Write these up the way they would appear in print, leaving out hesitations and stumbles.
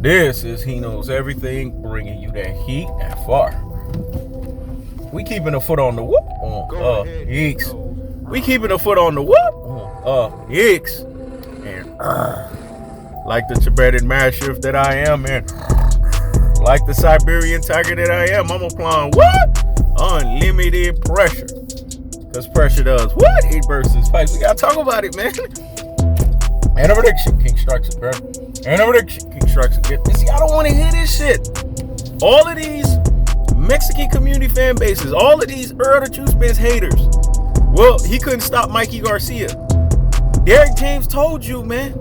This is He Knows Everything, bringing you that heat that far. We keeping a foot on the whoop on Yeeks. We keeping a foot on the whoop on Yeeks. And like the Tibetan Mastiff that I am, and like the Siberian tiger that I am, I'm applying what? Unlimited pressure. Because pressure does what? It bursts spikes. We gotta talk about it, man. And a prediction, King strikes it, bro. And a prediction, King strikes it. See, I don't want to hear this shit. All of these Mexican community fan bases, all of these Errol the Truth Spence haters. Well, he couldn't stop Mikey Garcia. Derrick James told you, man.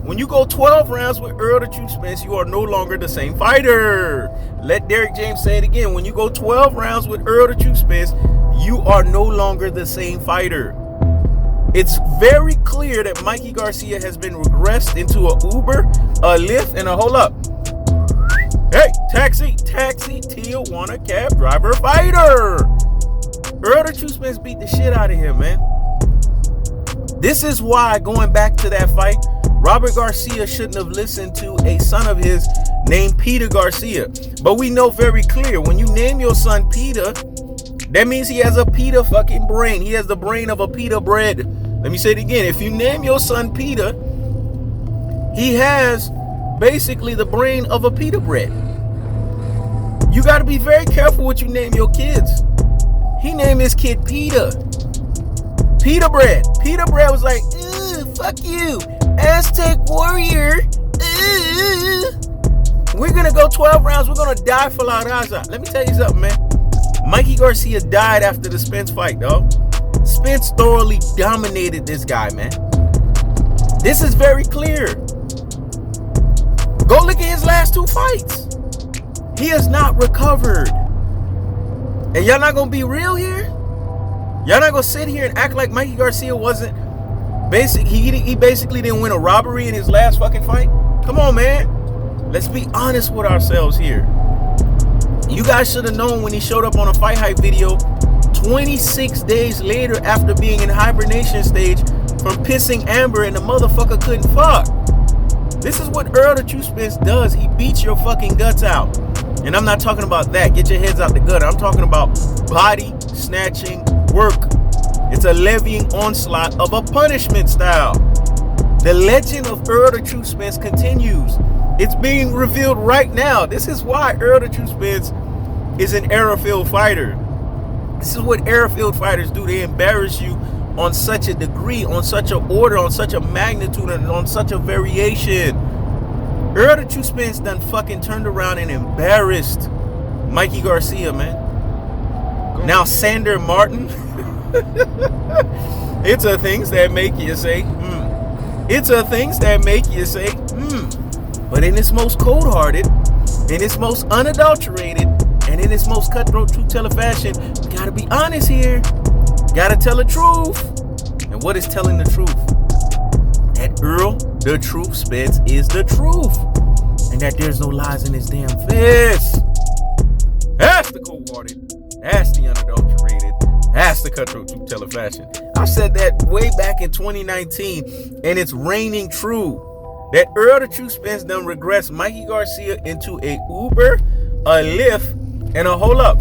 When you go 12 rounds with Errol the Truth Spence, you are no longer the same fighter. Let Derrick James say it again. When you go 12 rounds with Errol the Truth Spence, you are no longer the same fighter. It's very clear that Mikey Garcia has been regressed into a Uber, a Lyft, and a hold up. Hey, taxi, Tijuana cab driver fighter. Errol the Truth Spence beat the shit out of him, man. This is why, going back to that fight, Robert Garcia shouldn't have listened to a son of his named Peter Garcia. But we know very clear, when you name your son Peter, that means he has a pita fucking brain. He has the brain of a pita bread. Let me say it again. If you name your son Peter, he has basically the brain of a pita bread. You got to be very careful what you name your kids. He named his kid Peter. Pita bread. Pita bread was like, fuck you, Aztec warrior. We're going to go 12 rounds. We're going to die for La Raza. Let me tell you something, man. Mikey Garcia died after the Spence fight, dog. Spence thoroughly dominated this guy, man. This is very clear. Go look at his last two fights. He has not recovered. And y'all not going to be real here? Y'all not going to sit here and act like Mikey Garcia wasn't he basically didn't win a robbery in his last fucking fight? Come on, man. Let's be honest with ourselves here. You guys should have known when he showed up on a Fight Hype video 26 days later after being in hibernation stage from pissing Amber and the motherfucker couldn't fuck. This is what Errol the Truth Spence does. He beats your fucking guts out. And I'm not talking about that. Get your heads out the gutter. I'm talking about body snatching work. It's a levying onslaught of a punishment style. The legend of Errol the Truth Spence continues. It's being revealed right now. This is why Errol the Truth Spence is an era-filled fighter. This is what era-filled fighters do. They embarrass you on such a degree, on such an order, on such a magnitude, and on such a variation. Errol the Truth Spence done fucking turned around and embarrassed Mikey Garcia, man. Now Sander Martin. It's a things that make you say, It's a things that make you say, But in its most cold-hearted, in its most unadulterated, and in its most cutthroat truth-teller fashion, we gotta be honest here. Gotta tell the truth. And what is telling the truth? That Errol the Truth Spence is the truth. And that there's no lies in his damn fist. That's the cold-hearted. That's the unadulterated. That's the cutthroat truth-teller fashion. I said that way back in 2019, and it's reigning true. That Errol the Truth Spence done regressed Mikey Garcia into a Uber, a Lyft, and a hold up.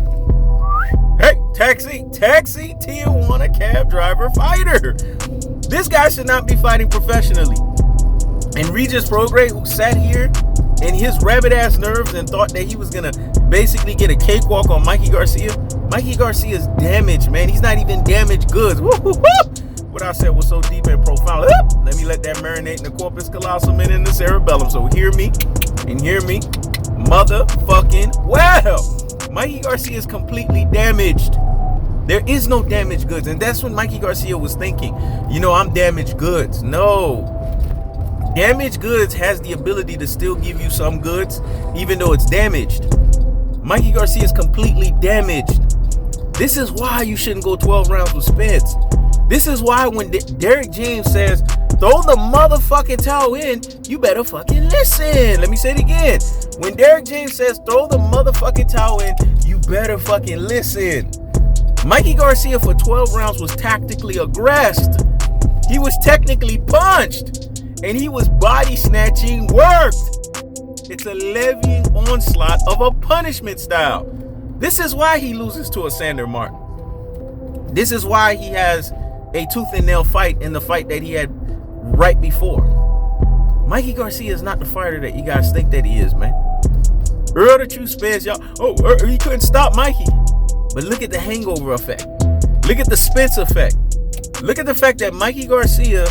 Hey, taxi, Tijuana cab driver fighter. This guy should not be fighting professionally. And Regis Prograis, who sat here in his rabbit ass nerves and thought that he was gonna basically get a cakewalk on Mikey Garcia. Mikey Garcia's damaged, man. He's not even damaged goods. What I said was so deep and profound. Let me let that marinate in the corpus callosum and in the cerebellum. So hear me and hear me. Motherfucking well. Mikey Garcia is completely damaged. There is no damaged goods. And that's what Mikey Garcia was thinking. I'm damaged goods. No. Damaged goods has the ability to still give you some goods, even though it's damaged. Mikey Garcia is completely damaged. This is why you shouldn't go 12 rounds with Spence. This is why when Derrick James says, throw the motherfucking towel in, you better fucking listen. Let me say it again. When Derrick James says, throw the motherfucking towel in, you better fucking listen. Mikey Garcia for 12 rounds was tactically aggressed. He was technically punched. And he was body snatching worked. It's a levying onslaught of a punishment style. This is why he loses to a Sander Martin. This is why he has a tooth and nail fight in the fight that he had right before. Mikey Garcia is not the fighter that you guys think that he is, man. Errol the True Spence, y'all. Oh, he couldn't stop Mikey. But look at the hangover effect. Look at the Spence effect. Look at the fact that Mikey Garcia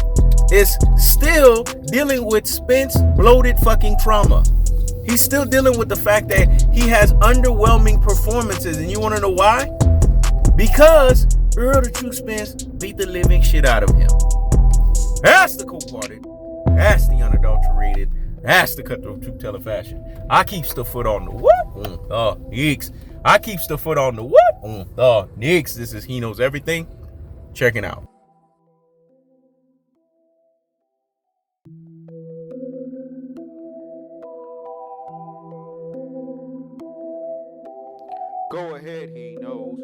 is still dealing with Spence bloated fucking trauma. He's still dealing with the fact that he has underwhelming performances. And you want to know why? Because Errol the True Spence beat the living shit out of him. That's the cold-hearted. That's the unadulterated. That's the cutthroat truth teller fashion. I keeps the foot on the what? Nicks. I keeps the foot on the what? Nicks. This is He Knows Everything. Check it out. Go ahead, He Knows.